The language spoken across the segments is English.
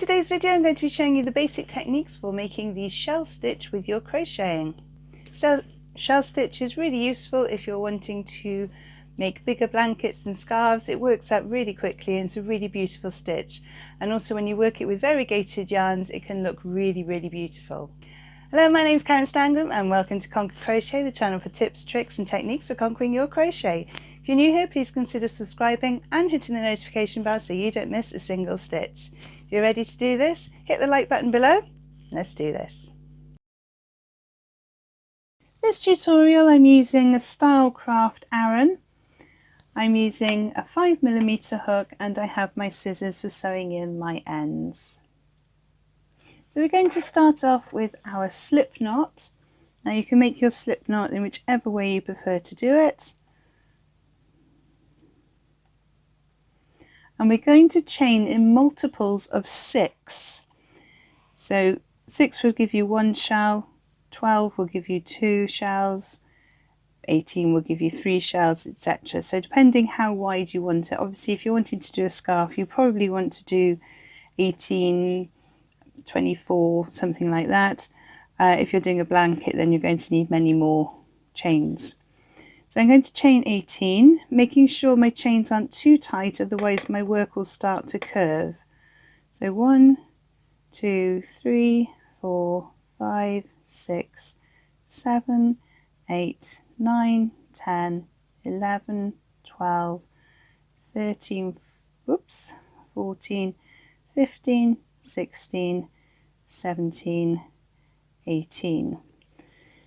In today's video I'm going to be showing you the basic techniques for making the shell stitch with your crocheting. So shell stitch is really useful if you're wanting to make bigger blankets and scarves. It works out really quickly and it's a really beautiful stitch, and also when you work it with variegated yarns it can look really beautiful. Hello, my name is Karen Stangram and welcome to Conquer Crochet, the channel for tips, tricks and techniques for conquering your crochet. If you're new here, please consider subscribing and hitting the notification bell so you don't miss a single stitch. If you're ready to do this, hit the like button below. Let's do this. For this tutorial I'm using a Stylecraft Aran. I'm using a 5mm hook and I have my scissors for sewing in my ends. So we're going to start off with our slip knot. Now you can make your slip knot in whichever way you prefer to do it. And we're going to chain in multiples of 6. So 6 will give you 1 shell, 12 will give you 2 shells, 18 will give you 3 shells, etc. So depending how wide you want it. Obviously if you're wanting to do a scarf you probably want to do 18, 24, something like that. If you're doing a blanket then you're going to need many more chains. So I'm going to chain 18, making sure my chains aren't too tight, otherwise my work will start to curve. So 1, 2, 3, 4, 5, 6, 7, 8, 9, 10, 11, 12, 13, 14, 15, 16, 17, 18.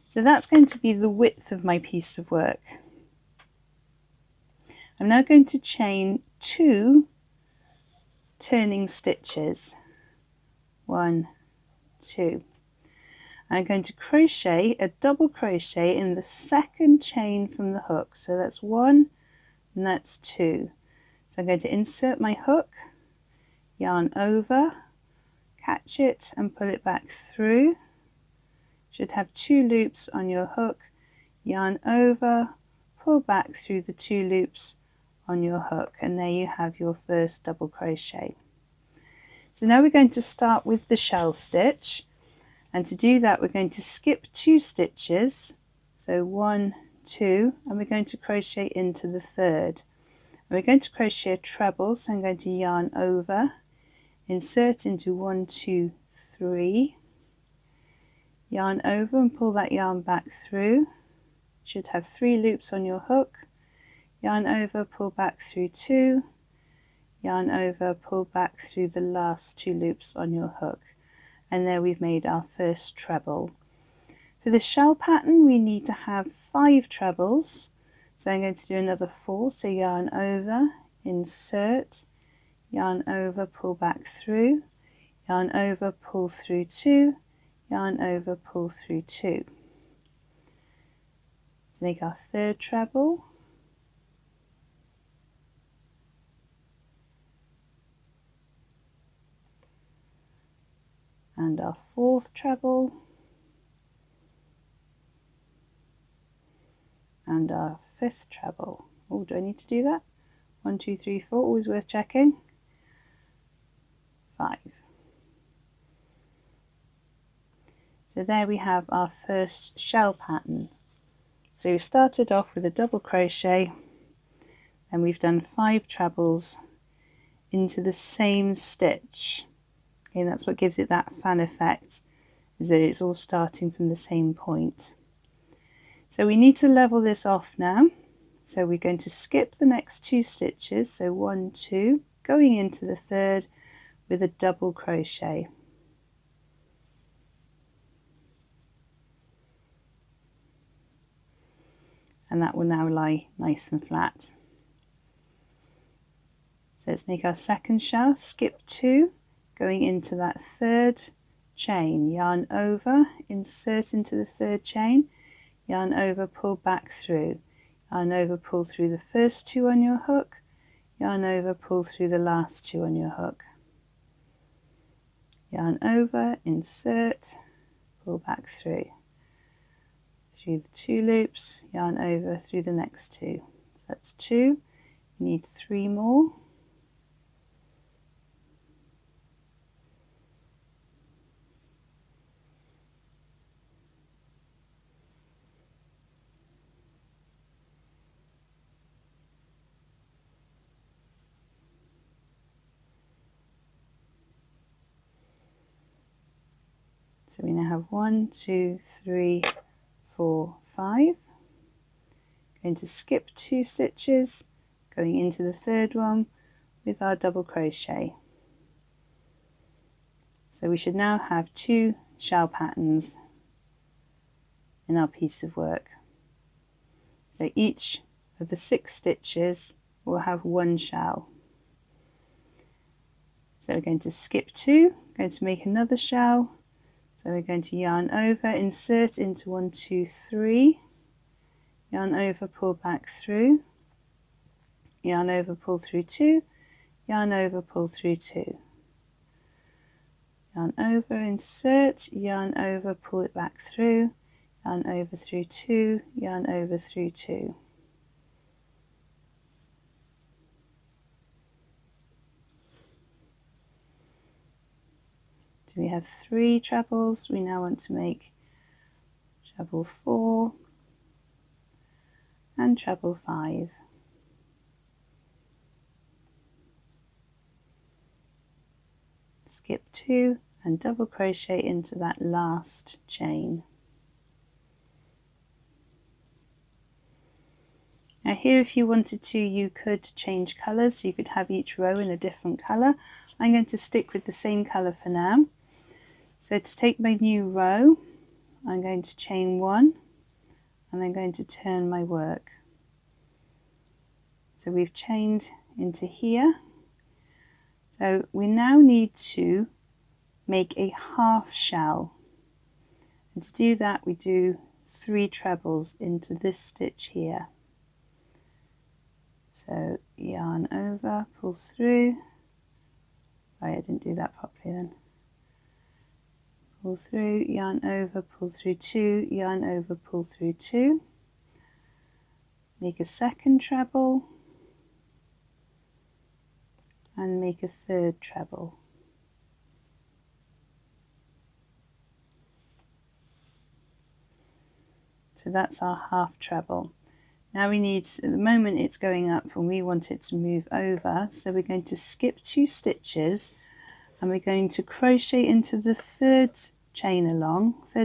So that's going to be the width of my piece of work. I'm now going to chain 2 turning stitches. 1, 2. I'm going to crochet a double crochet in the second chain from the hook. So that's 1 and that's 2. So I'm going to insert my hook, yarn over, catch it and pull it back through. Should have 2 loops on your hook, yarn over, pull back through the 2 loops on your hook, and there you have your first double crochet. So now we're going to start with the shell stitch, and to do that we're going to skip 2 stitches, so 1, 2, and we're going to crochet into the third. And we're going to crochet a treble, so I'm going to yarn over, insert into 1, 2, 3, yarn over and pull that yarn back through. Should have 3 loops on your hook, yarn over, pull back through 2, yarn over, pull back through the last 2 loops on your hook, and there we've made our first treble. For the shell pattern we need to have 5 trebles, so I'm going to do another 4, so yarn over, insert, yarn over, pull back through, yarn over, pull through 2, yarn over, pull through 2. Let's make our third treble. And our fourth treble. And our fifth treble. Oh, do I need to do that? 1, 2, 3, 4, always worth checking. 5. So there we have our first shell pattern. So we've started off with a double crochet and we've done 5 trebles into the same stitch. Okay, and that's what gives it that fan effect, is that it's all starting from the same point. So we need to level this off now. So we're going to skip the next 2 stitches, so 1, 2, going into the third with a double crochet. And that will now lie nice and flat. So let's make our second shell, skip 2, going into that third chain, yarn over, insert into the third chain, yarn over, pull back through, yarn over, pull through the first 2 on your hook, yarn over, pull through the last 2 on your hook, yarn over, insert, pull back through the 2 loops, yarn over through the next 2. So that's 2, you need 3 more, So we now have 1, 2, 3, 4, 5. Going to skip 2 stitches, going into the third one with our double crochet. So we should now have 2 shell patterns in our piece of work. So each of the 6 stitches will have 1 shell. So we're going to skip 2, going to make another shell. So we're going to yarn over, insert into 1, 2, 3, yarn over, pull back through, yarn over, pull through 2, yarn over, pull through 2. Yarn over, insert, yarn over, pull it back through, yarn over through 2, yarn over through 2. So we have 3 trebles. We now want to make treble 4 and treble 5. Skip 2 and double crochet into that last chain. Now here, if you wanted to, you could change colours, so you could have each row in a different colour. I'm going to stick with the same colour for now. So to take my new row, I'm going to chain 1 and I'm going to turn my work. So we've chained into here. So we now need to make a half shell, and to do that we do 3 trebles into this stitch here. So yarn over, pull through, sorry I didn't do that properly then, pull through, yarn over, pull through 2, yarn over, pull through 2, make a second treble and make a third treble. So that's our half treble. Now we need, at the moment it's going up and we want it to move over, so we're going to skip 2 stitches and we're going to crochet into the third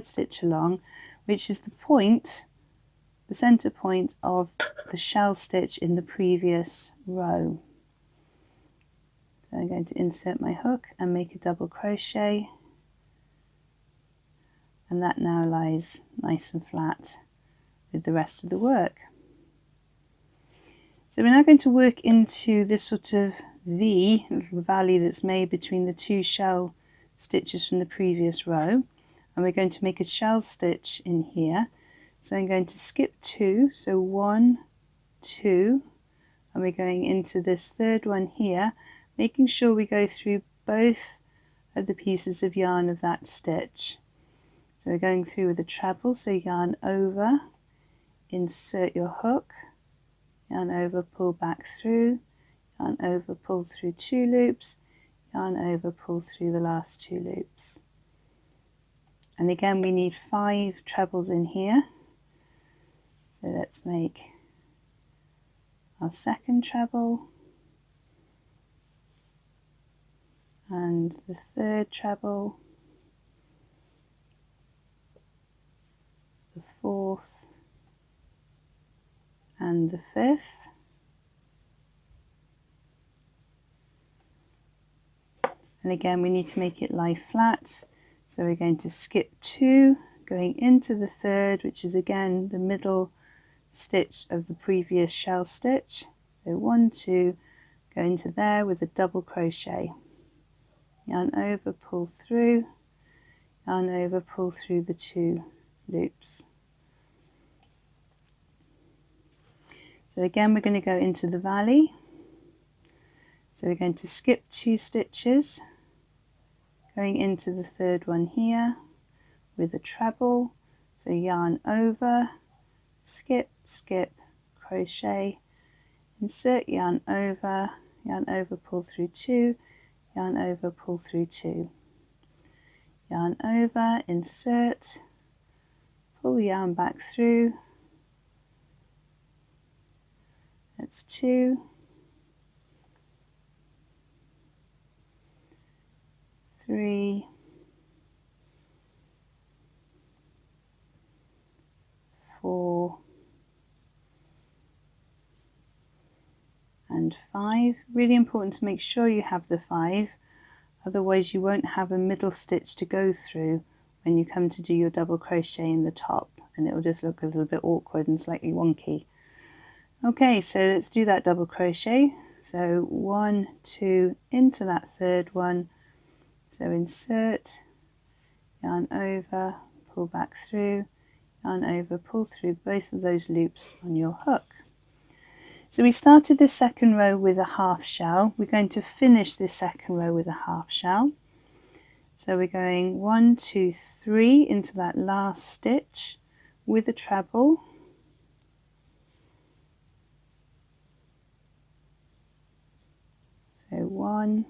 stitch along, which is the point, the center point of the shell stitch in the previous row. So I'm going to insert my hook and make a double crochet, and that now lies nice and flat with the rest of the work. So we're now going to work into this sort of V, little valley that's made between the 2 shell stitches from the previous row, and we're going to make a shell stitch in here. So I'm going to skip 2, so 1, 2, and we're going into this third one here, making sure we go through both of the pieces of yarn of that stitch. So we're going through with a treble, so yarn over, insert your hook, yarn over, pull back through, yarn over, pull through 2 loops, yarn over, pull through the last 2 loops. And again we need 5 trebles in here. So let's make our second treble and the third treble, the fourth and the fifth. And again we need to make it lie flat, so we're going to skip 2, going into the third, which is again the middle stitch of the previous shell stitch. So 1, 2, go into there with a double crochet, yarn over, pull through, yarn over, pull through the 2 loops. So again we're going to go into the valley, so we're going to skip 2 stitches, going into the third one here with a treble, so yarn over, skip, skip, crochet, insert yarn over, pull through 2, yarn over, pull through 2, yarn over, insert, pull the yarn back through, that's 2, 3, and 5. Really important to make sure you have the 5, otherwise you won't have a middle stitch to go through when you come to do your double crochet in the top, and it will just look a little bit awkward and slightly wonky. Okay, so let's do that double crochet. So 1, 2 into that third one, so insert, yarn over, pull back through, yarn over, pull through both of those loops on your hook. So we started this second row with a half shell. We're going to finish this second row with a half shell. So we're going 1, 2, 3 into that last stitch with a treble. So 1,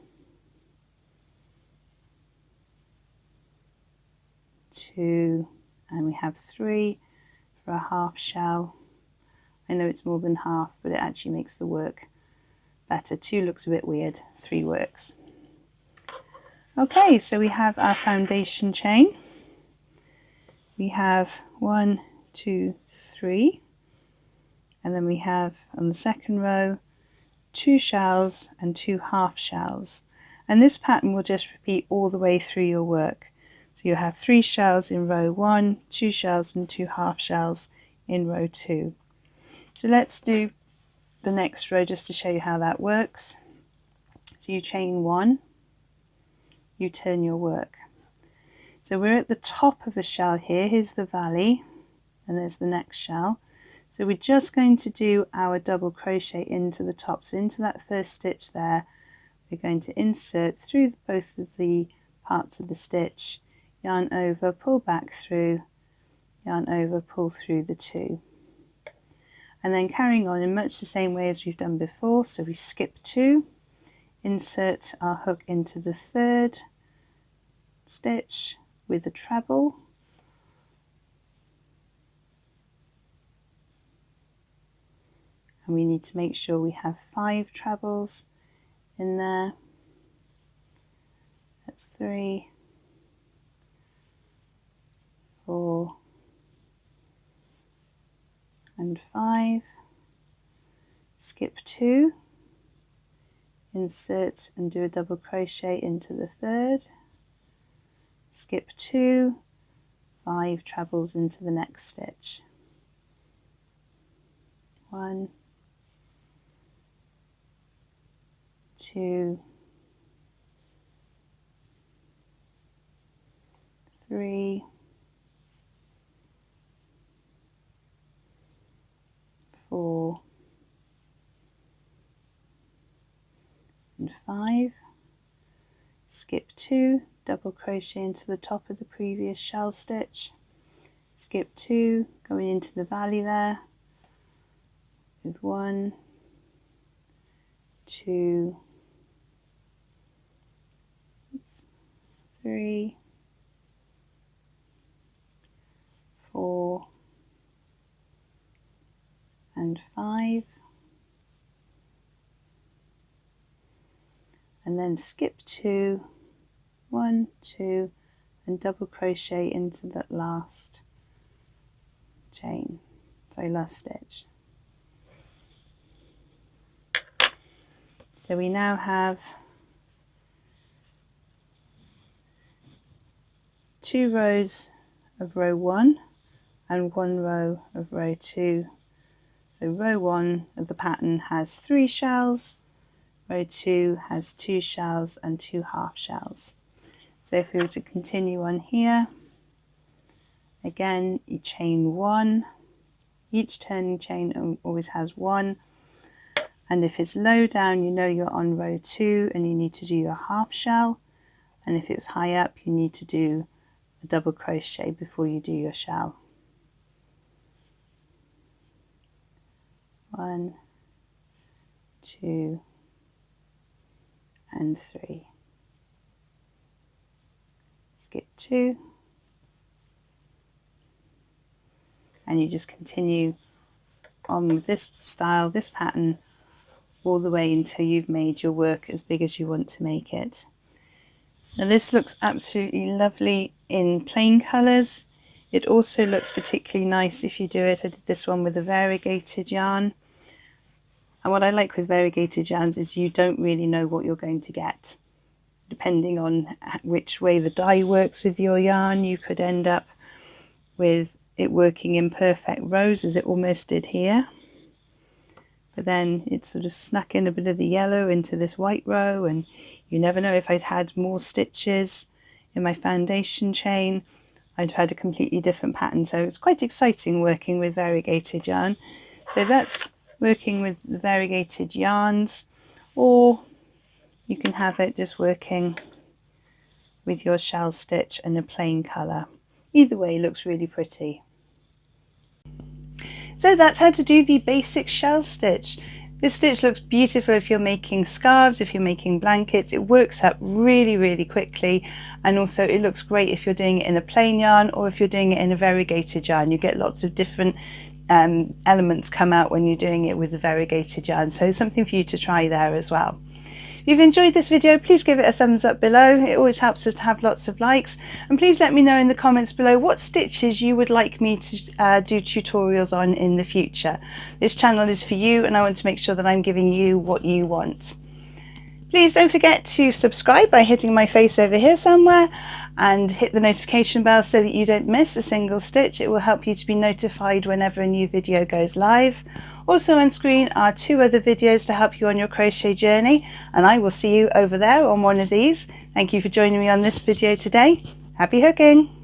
2, and we have 3 for a half shell. I know it's more than half, but it actually makes the work better. 2 looks a bit weird, 3 works. Okay, so we have our foundation chain. We have 1, 2, 3, and then we have on the second row 2 shells and 2 half shells. And this pattern will just repeat all the way through your work. So you have 3 shells in row 1, 2 shells and 2 half shells in row 2. So let's do the next row just to show you how that works. So you chain 1, you turn your work. So we're at the top of a shell here. Here's the valley, and there's the next shell. So we're just going to do our double crochet into the top. So into that first stitch there, we're going to insert through both of the parts of the stitch, yarn over, pull back through, yarn over, pull through the 2. And then carrying on in much the same way as we've done before. So we skip 2, insert our hook into the third stitch with a treble, and we need to make sure we have 5 trebles in there. That's 3, 4 and 5. Skip 2, insert and do a double crochet into the third, skip 2, 5 trebles into the next stitch. 1, 2, 3, 4 and 5. Skip 2, double crochet into the top of the previous shell stitch, skip 2, going into the valley there with 1, 2, 3, 4 and 5, and then skip 2, 1, 2, and double crochet into that last last stitch. So we now have 2 rows of row 1 and 1 row of row 2. So row 1 of the pattern has 3 shells, row 2 has 2 shells and 2 half shells. So if we were to continue on here, again you chain 1, each turning chain always has 1, and if it's low down you know you're on row 2 and you need to do your half shell, and if it was high up you need to do a double crochet before you do your shell. 1, 2 and 3. Skip 2, and you just continue on with this style, this pattern, all the way until you've made your work as big as you want to make it. Now this looks absolutely lovely in plain colours. It also looks particularly nice if you do it. I did this one with a variegated yarn. And what I like with variegated yarns is you don't really know what you're going to get. Depending on which way the dye works with your yarn, you could end up with it working in perfect rows as it almost did here. But then it sort of snuck in a bit of the yellow into this white row, and you never know, if I'd had more stitches in my foundation chain, I'd had a completely different pattern. So it's quite exciting working with variegated yarn. So that's working with the variegated yarns, or you can have it just working with your shell stitch and a plain colour. Either way looks really pretty. So that's how to do the basic shell stitch. This stitch looks beautiful if you're making scarves, if you're making blankets. It works up really, really quickly, and also it looks great if you're doing it in a plain yarn or if you're doing it in a variegated yarn. You get lots of different elements come out when you're doing it with the variegated yarn, so something for you to try there as well. If you've enjoyed this video, please give it a thumbs up below. It always helps us to have lots of likes. And please let me know in the comments below what stitches you would like me to do tutorials on in the future. This channel is for you, and I want to make sure that I'm giving you what you want. Please don't forget to subscribe by hitting my face over here somewhere, and hit the notification bell so that you don't miss a single stitch. It will help you to be notified whenever a new video goes live. Also on screen are 2 other videos to help you on your crochet journey, and I will see you over there on one of these. Thank you for joining me on this video today. Happy hooking!